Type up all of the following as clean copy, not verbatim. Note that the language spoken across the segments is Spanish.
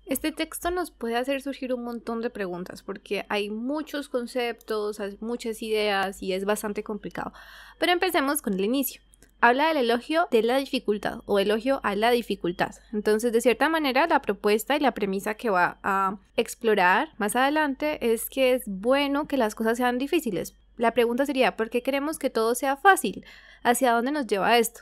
Este texto nos puede hacer surgir un montón de preguntas porque hay muchos conceptos, hay muchas ideas y es bastante complicado. Pero empecemos con el inicio. Habla del elogio de la dificultad o elogio a la dificultad. Entonces, de cierta manera, la propuesta y la premisa que va a explorar más adelante es que es bueno que las cosas sean difíciles. La pregunta sería, ¿por qué queremos que todo sea fácil? ¿Hacia dónde nos lleva esto?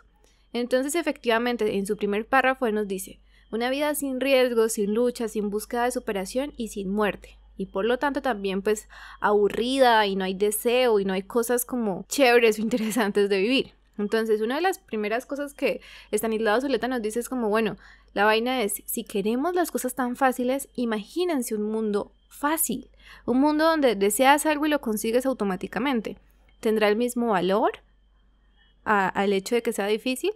Entonces, efectivamente, en su primer párrafo nos dice: una vida sin riesgos, sin lucha, sin búsqueda de superación y sin muerte. Y por lo tanto también pues aburrida y no hay deseo y no hay cosas como chéveres o interesantes de vivir. Entonces una de las primeras cosas que Estanislao Zuleta nos dice es como, bueno, la vaina es, si queremos las cosas tan fáciles, imagínense un mundo fácil. Un mundo donde deseas algo y lo consigues automáticamente. ¿Tendrá el mismo valor al hecho de que sea difícil?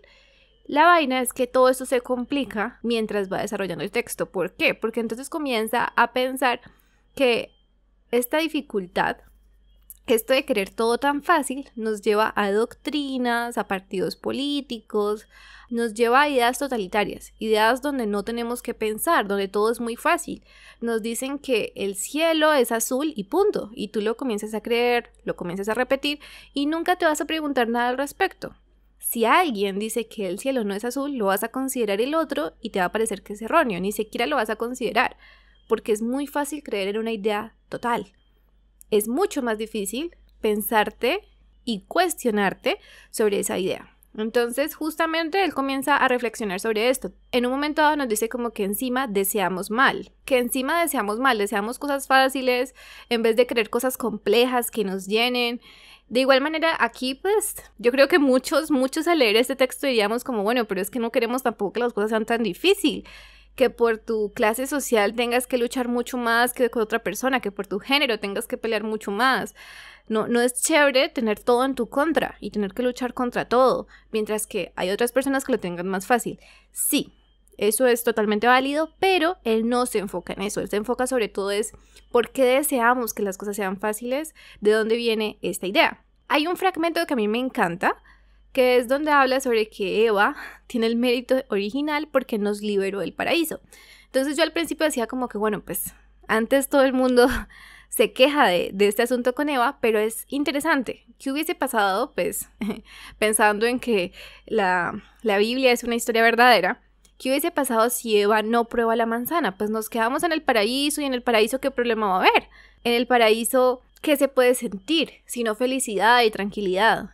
La vaina es que todo esto se complica mientras va desarrollando el texto. ¿Por qué? Porque entonces comienza a pensar que esta dificultad, esto de querer todo tan fácil, nos lleva a doctrinas, a partidos políticos, nos lleva a ideas totalitarias, ideas donde no tenemos que pensar, donde todo es muy fácil. Nos dicen que el cielo es azul y punto, y tú lo comienzas a creer, lo comienzas a repetir y nunca te vas a preguntar nada al respecto. Si alguien dice que el cielo no es azul, lo vas a considerar el otro y te va a parecer que es erróneo, ni siquiera lo vas a considerar, porque es muy fácil creer en una idea total. Es mucho más difícil pensarte y cuestionarte sobre esa idea. Entonces, justamente él comienza a reflexionar sobre esto. En un momento dado nos dice como que encima deseamos mal, deseamos cosas fáciles en vez de querer cosas complejas que nos llenen. De igual manera, aquí pues yo creo que muchos al leer este texto diríamos como, bueno, pero es que no queremos tampoco que las cosas sean tan difíciles, que por tu clase social tengas que luchar mucho más que con otra persona, que por tu género tengas que pelear mucho más. No es chévere tener todo en tu contra y tener que luchar contra todo, mientras que hay otras personas que lo tengan más fácil. Sí, eso es totalmente válido, pero él no se enfoca en eso. Él se enfoca sobre todo es por qué deseamos que las cosas sean fáciles, de dónde viene esta idea. Hay un fragmento que a mí me encanta, que es donde habla sobre que Eva tiene el mérito original porque nos liberó del paraíso. Entonces yo al principio decía como que, bueno, pues antes todo el mundo se queja de este asunto con Eva, pero es interesante. ¿Qué hubiese pasado? Pues pensando en que la Biblia es una historia verdadera, ¿qué hubiese pasado si Eva no prueba la manzana? Pues nos quedamos en el paraíso, y en el paraíso ¿qué problema va a haber? En el paraíso, ¿qué se puede sentir? Sino felicidad y tranquilidad.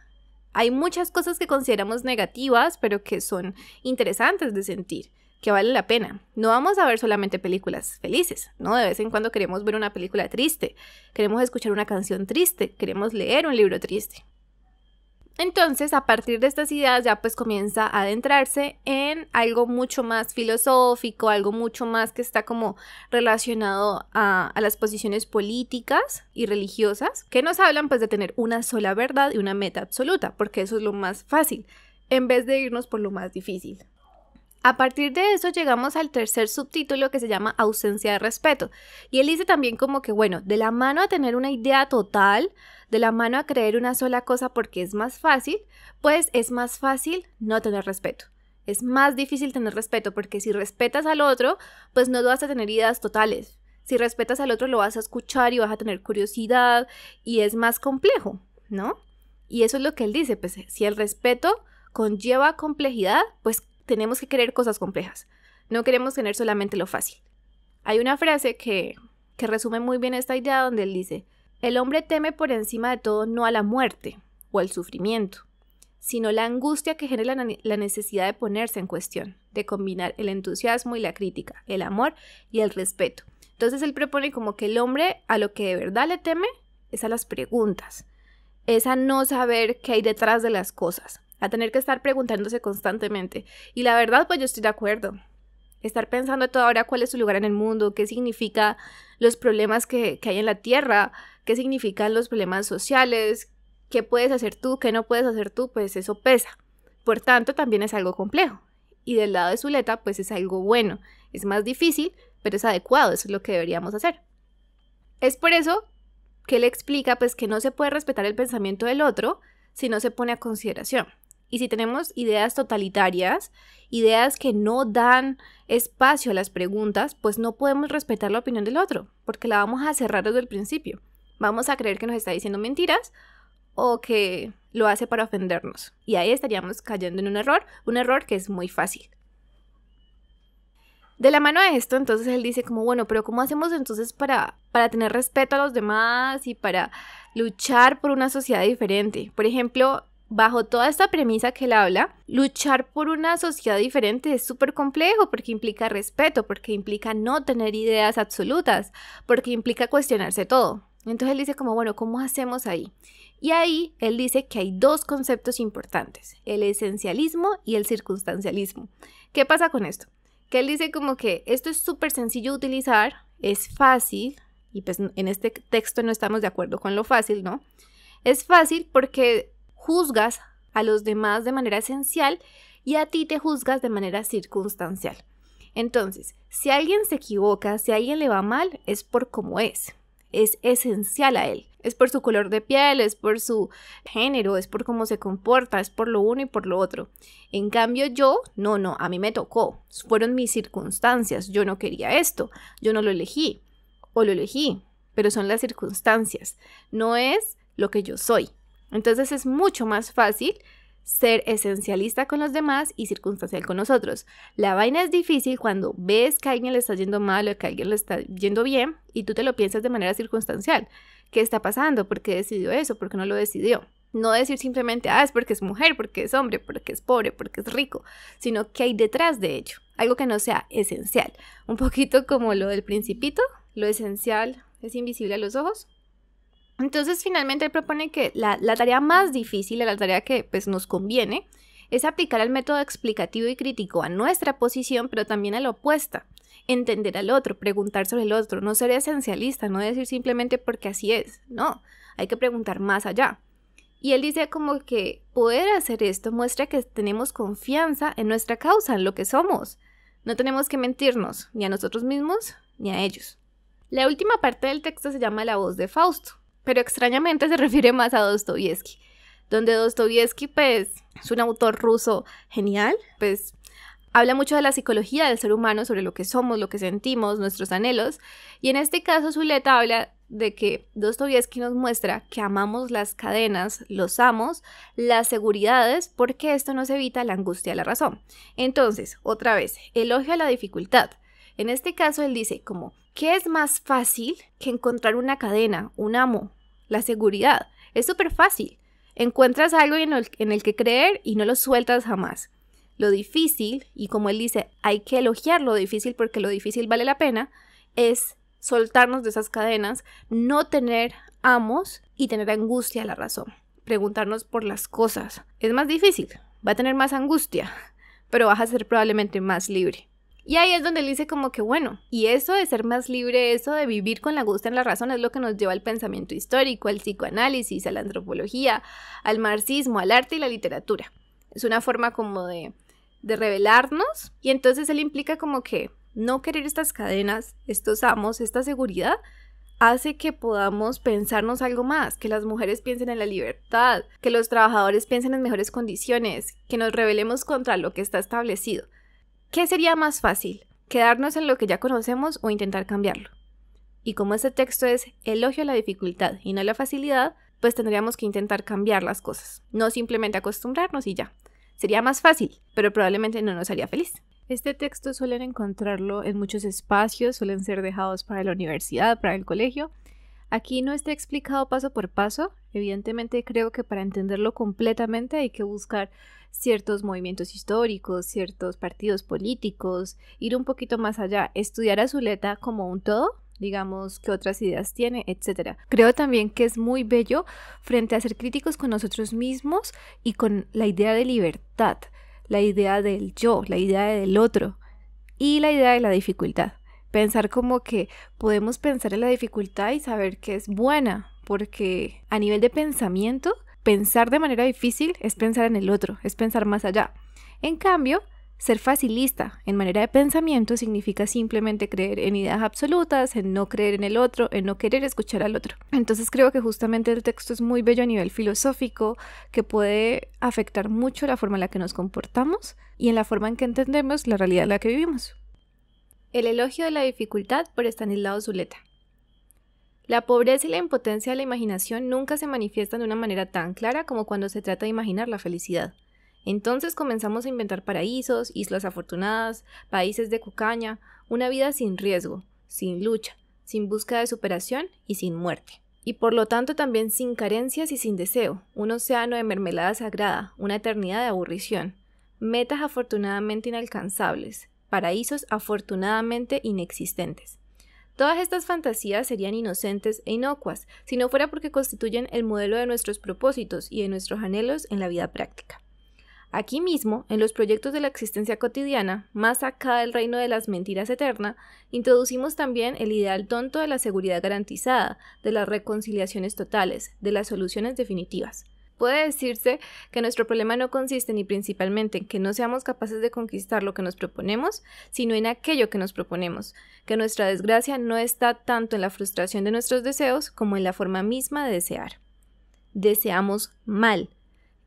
Hay muchas cosas que consideramos negativas, pero que son interesantes de sentir, que vale la pena. No vamos a ver solamente películas felices, ¿no? De vez en cuando queremos ver una película triste, queremos escuchar una canción triste, queremos leer un libro triste. Entonces, a partir de estas ideas ya pues comienza a adentrarse en algo mucho más filosófico, algo mucho más que está como relacionado a las posiciones políticas y religiosas, que nos hablan pues de tener una sola verdad y una meta absoluta, porque eso es lo más fácil, en vez de irnos por lo más difícil. A partir de eso llegamos al tercer subtítulo, que se llama ausencia de respeto. Y él dice también como que, bueno, de la mano a tener una idea total, de la mano a creer una sola cosa porque es más fácil, pues es más fácil no tener respeto. Es más difícil tener respeto porque si respetas al otro, pues no vas a tener ideas totales. Si respetas al otro lo vas a escuchar y vas a tener curiosidad y es más complejo, ¿no? Y eso es lo que él dice, pues si el respeto conlleva complejidad, pues tenemos que querer cosas complejas. No queremos tener solamente lo fácil. Hay una frase que resume muy bien esta idea donde él dice: el hombre teme por encima de todo no a la muerte o al sufrimiento, sino la angustia que genera la necesidad de ponerse en cuestión, de combinar el entusiasmo y la crítica, el amor y el respeto. Entonces él propone como que el hombre a lo que de verdad le teme es a las preguntas, es a no saber qué hay detrás de las cosas, a tener que estar preguntándose constantemente. Y la verdad, pues yo estoy de acuerdo. Estar pensando toda hora cuál es su lugar en el mundo, qué significa los problemas que hay en la tierra, qué significan los problemas sociales, qué puedes hacer tú, qué no puedes hacer tú, pues eso pesa. Por tanto, también es algo complejo. Y del lado de Zuleta, pues es algo bueno. Es más difícil, pero es adecuado, eso es lo que deberíamos hacer. Es por eso que él explica pues que no se puede respetar el pensamiento del otro si no se pone a consideración. Y si tenemos ideas totalitarias, ideas que no dan espacio a las preguntas, pues no podemos respetar la opinión del otro, porque la vamos a cerrar desde el principio. Vamos a creer que nos está diciendo mentiras o que lo hace para ofendernos. Y ahí estaríamos cayendo en un error que es muy fácil. De la mano de esto, entonces él dice como, bueno, pero ¿cómo hacemos entonces para tener respeto a los demás y para luchar por una sociedad diferente? Por ejemplo, bajo toda esta premisa que él habla, luchar por una sociedad diferente es súper complejo porque implica respeto, porque implica no tener ideas absolutas, porque implica cuestionarse todo. Entonces él dice como, bueno, ¿cómo hacemos ahí? Y ahí él dice que hay dos conceptos importantes, el esencialismo y el circunstancialismo. ¿Qué pasa con esto? Que él dice como que esto es súper sencillo de utilizar, es fácil, y pues en este texto no estamos de acuerdo con lo fácil, ¿no? Es fácil porque juzgas a los demás de manera esencial y a ti te juzgas de manera circunstancial. Entonces, si alguien se equivoca, si a alguien le va mal, es por cómo es esencial a él. Es por su color de piel, es por su género, es por cómo se comporta, es por lo uno y por lo otro. En cambio yo, no, a mí me tocó. Fueron mis circunstancias. Yo no quería esto. Yo no lo elegí. O lo elegí. Pero son las circunstancias. No es lo que yo soy. Entonces es mucho más fácil ser esencialista con los demás y circunstancial con nosotros. La vaina es difícil cuando ves que a alguien le está yendo mal o que a alguien le está yendo bien y tú te lo piensas de manera circunstancial. ¿Qué está pasando? ¿Por qué decidió eso? ¿Por qué no lo decidió? No decir simplemente, es porque es mujer, porque es hombre, porque es pobre, porque es rico, sino que hay detrás de ello, algo que no sea esencial. Un poquito como lo del Principito, lo esencial es invisible a los ojos. Entonces finalmente él propone que la tarea más difícil, la tarea que pues nos conviene, es aplicar el método explicativo y crítico a nuestra posición, pero también a la opuesta. Entender al otro, preguntar sobre el otro, no ser esencialista, no decir simplemente porque así es, no, hay que preguntar más allá. Y él dice como que poder hacer esto muestra que tenemos confianza en nuestra causa, en lo que somos. No tenemos que mentirnos, ni a nosotros mismos, ni a ellos. La última parte del texto se llama La voz de Fausto, pero extrañamente se refiere más a Dostoyevsky, donde Dostoyevsky pues es un autor ruso genial, pues habla mucho de la psicología del ser humano, sobre lo que somos, lo que sentimos, nuestros anhelos, y en este caso Zuleta habla de que Dostoyevsky nos muestra que amamos las cadenas, los amos, las seguridades, porque esto nos evita la angustia de la razón. Entonces, otra vez, elogio a la dificultad. En este caso él dice como, ¿qué es más fácil que encontrar una cadena, un amo? La seguridad. Es súper fácil. Encuentras algo en el que creer y no lo sueltas jamás. Lo difícil, y como él dice, hay que elogiar lo difícil porque lo difícil vale la pena, es soltarnos de esas cadenas, no tener amos y tener angustia a la razón. Preguntarnos por las cosas. Es más difícil, va a tener más angustia, pero vas a ser probablemente más libre. Y ahí es donde él dice como que bueno, y eso de ser más libre, eso de vivir con la angustia en la razón es lo que nos lleva al pensamiento histórico, al psicoanálisis, a la antropología, al marxismo, al arte y la literatura. Es una forma como de revelarnos, y entonces él implica como que no querer estas cadenas, estos amos, esta seguridad, hace que podamos pensarnos algo más, que las mujeres piensen en la libertad, que los trabajadores piensen en mejores condiciones, que nos rebelemos contra lo que está establecido. ¿Qué sería más fácil? ¿Quedarnos en lo que ya conocemos o intentar cambiarlo? Y como este texto es elogio a la dificultad y no a la facilidad, pues tendríamos que intentar cambiar las cosas, no simplemente acostumbrarnos y ya. Sería más fácil, pero probablemente no nos haría feliz. Este texto suelen encontrarlo en muchos espacios, suelen ser dejados para la universidad, para el colegio. Aquí no está explicado paso por paso. Evidentemente creo que para entenderlo completamente hay que buscar ciertos movimientos históricos, ciertos partidos políticos, ir un poquito más allá, estudiar a Zuleta como un todo, digamos qué otras ideas tiene, etc. Creo también que es muy bello frente a ser críticos con nosotros mismos y con la idea de libertad, la idea del yo, la idea del otro y la idea de la dificultad. Pensar como que podemos pensar en la dificultad y saber que es buena, porque a nivel de pensamiento, pensar de manera difícil es pensar en el otro, es pensar más allá. En cambio, Ser facilista en manera de pensamiento significa simplemente creer en ideas absolutas, en no creer en el otro, en no querer escuchar al otro. Entonces creo que justamente el texto es muy bello a nivel filosófico, que puede afectar mucho la forma en la que nos comportamos y en la forma en que entendemos la realidad en la que vivimos. El elogio de la dificultad por Estanislao Zuleta. La pobreza y la impotencia de la imaginación nunca se manifiestan de una manera tan clara como cuando se trata de imaginar la felicidad. Entonces comenzamos a inventar paraísos, islas afortunadas, países de cucaña, una vida sin riesgo, sin lucha, sin búsqueda de superación y sin muerte. Y por lo tanto también sin carencias y sin deseo, un océano de mermelada sagrada, una eternidad de aburrición, metas afortunadamente inalcanzables, paraísos afortunadamente inexistentes. Todas estas fantasías serían inocentes e inocuas si no fuera porque constituyen el modelo de nuestros propósitos y de nuestros anhelos en la vida práctica. Aquí mismo, en los proyectos de la existencia cotidiana, más acá del reino de las mentiras eterna, introducimos también el ideal tonto de la seguridad garantizada, de las reconciliaciones totales, de las soluciones definitivas. Puede decirse que nuestro problema no consiste ni principalmente en que no seamos capaces de conquistar lo que nos proponemos, sino en aquello que nos proponemos, que nuestra desgracia no está tanto en la frustración de nuestros deseos como en la forma misma de desear. Deseamos mal.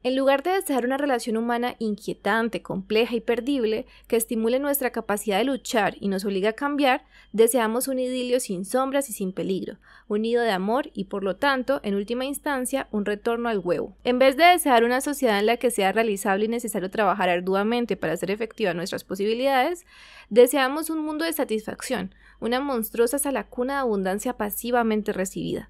En lugar de desear una relación humana inquietante, compleja y perdible, que estimule nuestra capacidad de luchar y nos obligue a cambiar, deseamos un idilio sin sombras y sin peligro, un nido de amor y, por lo tanto, en última instancia, un retorno al huevo. En vez de desear una sociedad en la que sea realizable y necesario trabajar arduamente para hacer efectivas nuestras posibilidades, deseamos un mundo de satisfacción, una monstruosa salacuna de abundancia pasivamente recibida.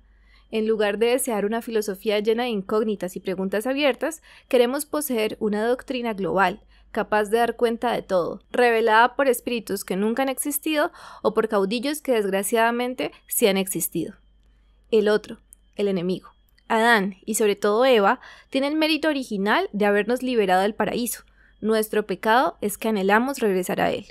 En lugar de desear una filosofía llena de incógnitas y preguntas abiertas, queremos poseer una doctrina global, capaz de dar cuenta de todo, revelada por espíritus que nunca han existido o por caudillos que desgraciadamente sí han existido. El otro, el enemigo, Adán y sobre todo Eva, tiene el mérito original de habernos liberado del paraíso. Nuestro pecado es que anhelamos regresar a él.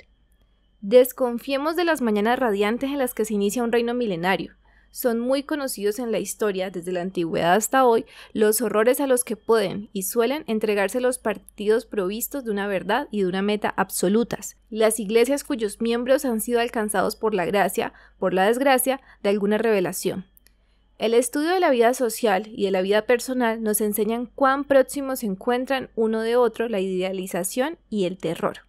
Desconfiemos de las mañanas radiantes en las que se inicia un reino milenario. Son muy conocidos en la historia, desde la antigüedad hasta hoy, los horrores a los que pueden y suelen entregarse los partidos provistos de una verdad y de una meta absolutas, las iglesias cuyos miembros han sido alcanzados por la gracia, por la desgracia, de alguna revelación. El estudio de la vida social y de la vida personal nos enseñan cuán próximos se encuentran uno de otro la idealización y el terror.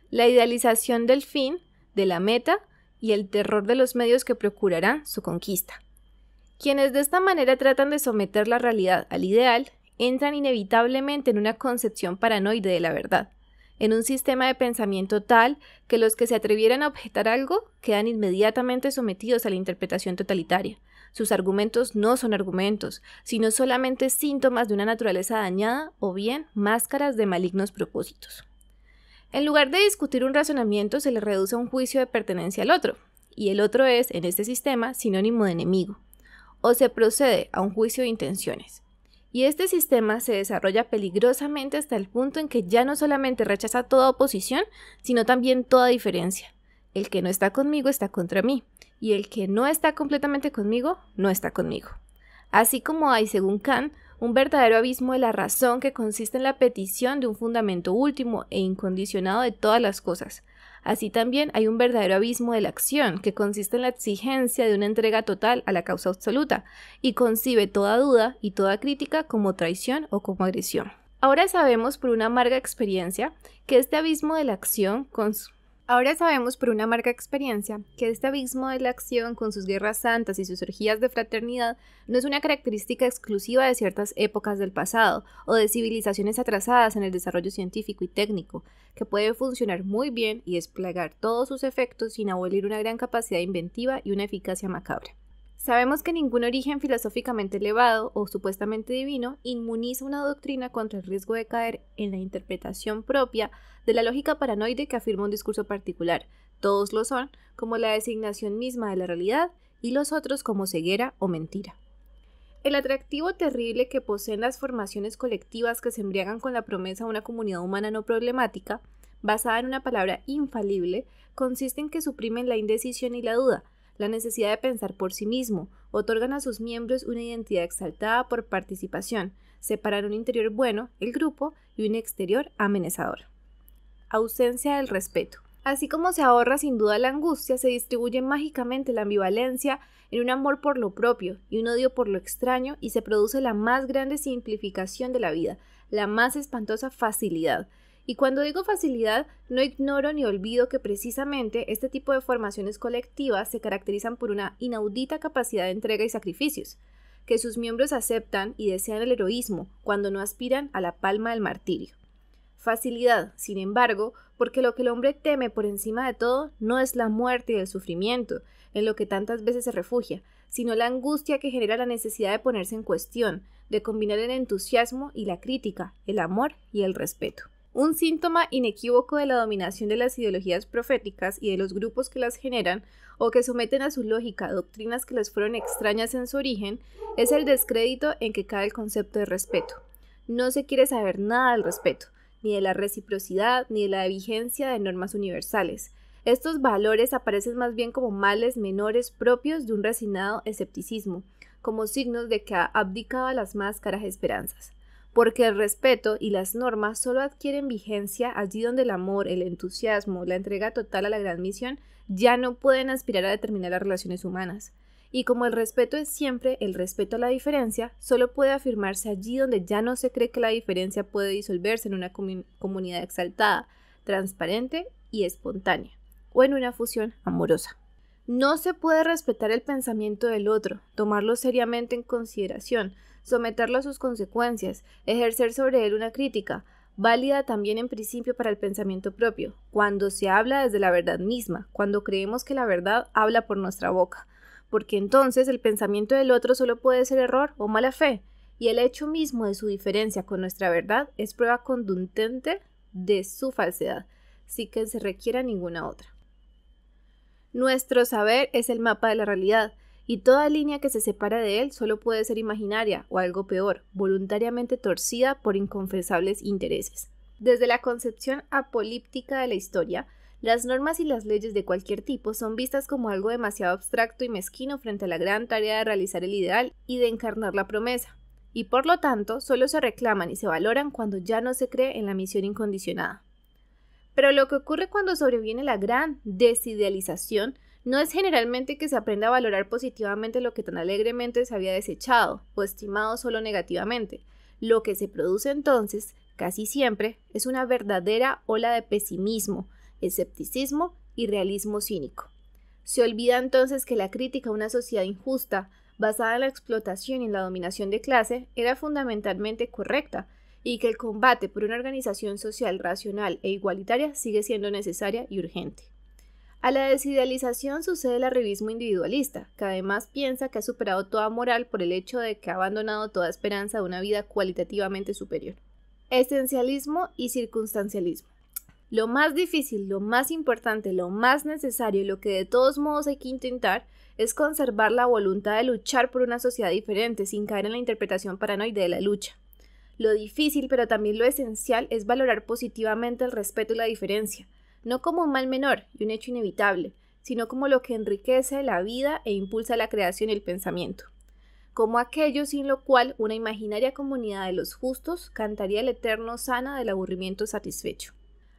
La idealización del fin, de la meta, y el terror de los medios que procurarán su conquista. Quienes de esta manera tratan de someter la realidad al ideal, entran inevitablemente en una concepción paranoide de la verdad, en un sistema de pensamiento tal que los que se atrevieran a objetar algo quedan inmediatamente sometidos a la interpretación totalitaria. Sus argumentos no son argumentos, sino solamente síntomas de una naturaleza dañada o bien máscaras de malignos propósitos. En lugar de discutir un razonamiento, se le reduce a un juicio de pertenencia al otro, y el otro es, en este sistema, sinónimo de enemigo, o se procede a un juicio de intenciones. Y este sistema se desarrolla peligrosamente hasta el punto en que ya no solamente rechaza toda oposición, sino también toda diferencia. El que no está conmigo está contra mí, y el que no está completamente conmigo, no está conmigo. Así como hay, según Kant, un verdadero abismo de la razón que consiste en la petición de un fundamento último e incondicionado de todas las cosas. Así también hay un verdadero abismo de la acción que consiste en la exigencia de una entrega total a la causa absoluta y concibe toda duda y toda crítica como traición o como agresión. Ahora sabemos por una amarga experiencia que este abismo de la acción con sus guerras santas y sus orgías de fraternidad no es una característica exclusiva de ciertas épocas del pasado o de civilizaciones atrasadas en el desarrollo científico y técnico, que puede funcionar muy bien y desplegar todos sus efectos sin abolir una gran capacidad inventiva y una eficacia macabra. Sabemos que ningún origen filosóficamente elevado o supuestamente divino inmuniza una doctrina contra el riesgo de caer en la interpretación propia de la lógica paranoide que afirma un discurso particular. Todos lo son, como la designación misma de la realidad, y los otros como ceguera o mentira. El atractivo terrible que poseen las formaciones colectivas que se embriagan con la promesa de una comunidad humana no problemática, basada en una palabra infalible, consiste en que suprimen la indecisión y la duda, la necesidad de pensar por sí mismo, otorgan a sus miembros una identidad exaltada por participación, separan un interior bueno, el grupo, y un exterior amenazador. ausencia del respeto. Así como se ahorra sin duda la angustia, se distribuye mágicamente la ambivalencia en un amor por lo propio y un odio por lo extraño, y se produce la más grande simplificación de la vida, la más espantosa facilidad. Y cuando digo facilidad, no ignoro ni olvido que precisamente este tipo de formaciones colectivas se caracterizan por una inaudita capacidad de entrega y sacrificios, que sus miembros aceptan y desean el heroísmo cuando no aspiran a la palma del martirio. Facilidad, sin embargo, porque lo que el hombre teme por encima de todo no es la muerte y el sufrimiento, en lo que tantas veces se refugia, sino la angustia que genera la necesidad de ponerse en cuestión, de combinar el entusiasmo y la crítica, el amor y el respeto. Un síntoma inequívoco de la dominación de las ideologías proféticas y de los grupos que las generan o que someten a su lógica doctrinas que les fueron extrañas en su origen es el descrédito en que cae el concepto de respeto. No se quiere saber nada del respeto, ni de la reciprocidad, ni de la vigencia de normas universales. Estos valores aparecen más bien como males menores propios de un resignado escepticismo, como signos de que ha abdicado a las más caras esperanzas. Porque el respeto y las normas solo adquieren vigencia allí donde el amor, el entusiasmo, la entrega total a la gran misión ya no pueden aspirar a determinar las relaciones humanas. Y como el respeto es siempre el respeto a la diferencia, solo puede afirmarse allí donde ya no se cree que la diferencia puede disolverse en una comunidad exaltada, transparente y espontánea, o en una fusión amorosa. No se puede respetar el pensamiento del otro, tomarlo seriamente en consideración, someterlo a sus consecuencias, ejercer sobre él una crítica, válida también en principio para el pensamiento propio, cuando se habla desde la verdad misma, cuando creemos que la verdad habla por nuestra boca, porque entonces el pensamiento del otro solo puede ser error o mala fe, y el hecho mismo de su diferencia con nuestra verdad es prueba contundente de su falsedad, sin que se requiera ninguna otra. Nuestro saber es el mapa de la realidad, y toda línea que se separa de él solo puede ser imaginaria o algo peor, voluntariamente torcida por inconfesables intereses. Desde la concepción apolíptica de la historia, las normas y las leyes de cualquier tipo son vistas como algo demasiado abstracto y mezquino frente a la gran tarea de realizar el ideal y de encarnar la promesa, y por lo tanto solo se reclaman y se valoran cuando ya no se cree en la misión incondicionada. Pero lo que ocurre cuando sobreviene la gran desidealización no es generalmente que se aprenda a valorar positivamente lo que tan alegremente se había desechado o estimado solo negativamente. Lo que se produce entonces, casi siempre, es una verdadera ola de pesimismo, escepticismo y realismo cínico. Se olvida entonces que la crítica a una sociedad injusta, basada en la explotación y en la dominación de clase, era fundamentalmente correcta, y que el combate por una organización social racional e igualitaria sigue siendo necesaria y urgente. A la desidealización sucede el arribismo individualista, que además piensa que ha superado toda moral por el hecho de que ha abandonado toda esperanza de una vida cualitativamente superior. Esencialismo y circunstancialismo. Lo más difícil, lo más importante, lo más necesario y lo que de todos modos hay que intentar es conservar la voluntad de luchar por una sociedad diferente sin caer en la interpretación paranoide de la lucha. Lo difícil, pero también lo esencial, es valorar positivamente el respeto y la diferencia, no como un mal menor y un hecho inevitable, sino como lo que enriquece la vida e impulsa la creación y el pensamiento, como aquello sin lo cual una imaginaria comunidad de los justos cantaría el eterno sana del aburrimiento satisfecho.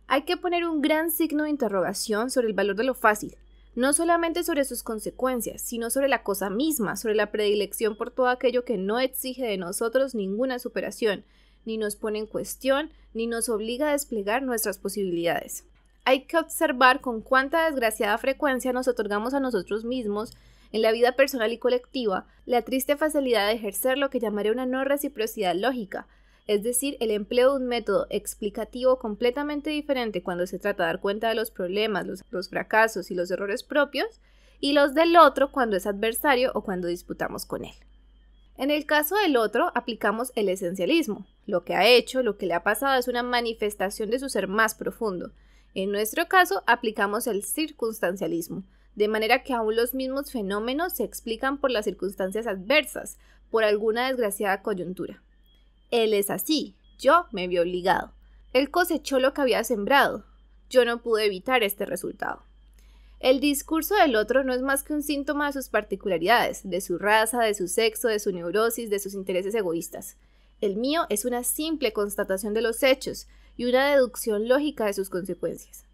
Hay que poner un gran signo de interrogación sobre el valor de lo fácil, no solamente sobre sus consecuencias, sino sobre la cosa misma, sobre la predilección por todo aquello que no exige de nosotros ninguna superación, ni nos pone en cuestión, ni nos obliga a desplegar nuestras posibilidades. Hay que observar con cuánta desgraciada frecuencia nos otorgamos a nosotros mismos, en la vida personal y colectiva, la triste facilidad de ejercer lo que llamaré una no reciprocidad lógica, es decir, el empleo de un método explicativo completamente diferente cuando se trata de dar cuenta de los problemas, los fracasos y los errores propios, y los del otro cuando es adversario o cuando disputamos con él. En el caso del otro, aplicamos el esencialismo. Lo que ha hecho, lo que le ha pasado es una manifestación de su ser más profundo. En nuestro caso, aplicamos el circunstancialismo, de manera que aún los mismos fenómenos se explican por las circunstancias adversas, por alguna desgraciada coyuntura. Él es así, yo me vi obligado. Él cosechó lo que había sembrado, yo no pude evitar este resultado. El discurso del otro no es más que un síntoma de sus particularidades, de su raza, de su sexo, de su neurosis, de sus intereses egoístas. El mío es una simple constatación de los hechos, y una deducción lógica de sus consecuencias.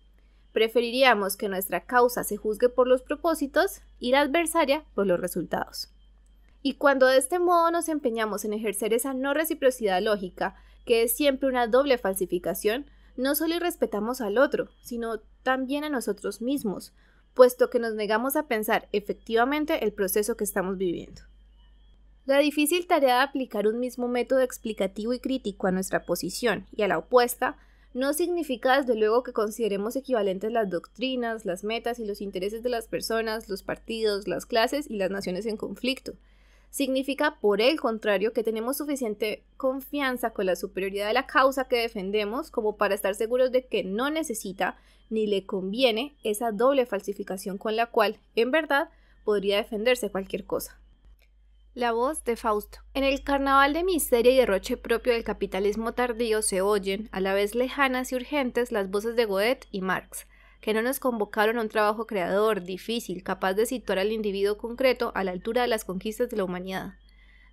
Preferiríamos que nuestra causa se juzgue por los propósitos y la adversaria por los resultados. Y cuando de este modo nos empeñamos en ejercer esa no reciprocidad lógica, que es siempre una doble falsificación, no solo irrespetamos al otro, sino también a nosotros mismos, puesto que nos negamos a pensar efectivamente el proceso que estamos viviendo. La difícil tarea de aplicar un mismo método explicativo y crítico a nuestra posición y a la opuesta no significa desde luego que consideremos equivalentes las doctrinas, las metas y los intereses de las personas, los partidos, las clases y las naciones en conflicto. Significa, por el contrario, que tenemos suficiente confianza con la superioridad de la causa que defendemos como para estar seguros de que no necesita ni le conviene esa doble falsificación con la cual, en verdad, podría defenderse cualquier cosa. La voz de Fausto. En el carnaval de miseria y derroche propio del capitalismo tardío se oyen, a la vez lejanas y urgentes, las voces de Goethe y Marx, que no nos convocaron a un trabajo creador, difícil, capaz de situar al individuo concreto a la altura de las conquistas de la humanidad.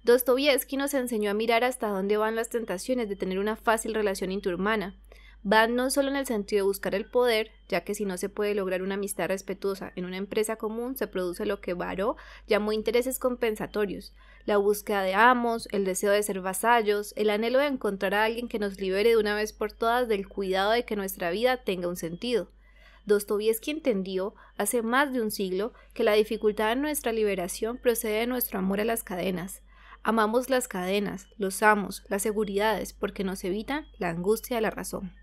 Dostoievski nos enseñó a mirar hasta dónde van las tentaciones de tener una fácil relación interhumana. Van no solo en el sentido de buscar el poder, ya que si no se puede lograr una amistad respetuosa en una empresa común, se produce lo que Baró llamó intereses compensatorios, la búsqueda de amos, el deseo de ser vasallos, el anhelo de encontrar a alguien que nos libere de una vez por todas del cuidado de que nuestra vida tenga un sentido. Dostoievski entendió, hace más de un siglo, que la dificultad de nuestra liberación procede de nuestro amor a las cadenas. Amamos las cadenas, los amos, las seguridades, porque nos evitan la angustia de la razón.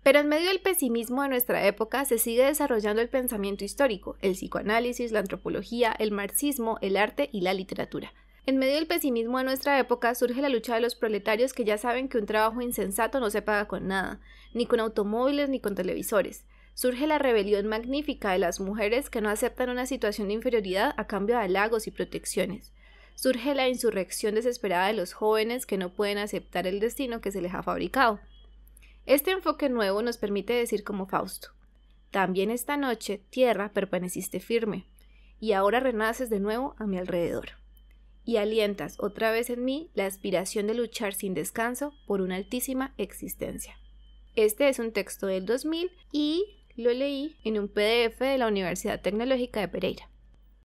Pero en medio del pesimismo de nuestra época se sigue desarrollando el pensamiento histórico, el psicoanálisis, la antropología, el marxismo, el arte y la literatura. En medio del pesimismo de nuestra época surge la lucha de los proletarios que ya saben que un trabajo insensato no se paga con nada, ni con automóviles ni con televisores. Surge la rebelión magnífica de las mujeres que no aceptan una situación de inferioridad a cambio de halagos y protecciones. Surge la insurrección desesperada de los jóvenes que no pueden aceptar el destino que se les ha fabricado. Este enfoque nuevo nos permite decir como Fausto: también esta noche, tierra, permaneciste firme, y ahora renaces de nuevo a mi alrededor, y alientas otra vez en mí la aspiración de luchar sin descanso por una altísima existencia. Este es un texto del 2000 y lo leí en un PDF de la Universidad Tecnológica de Pereira.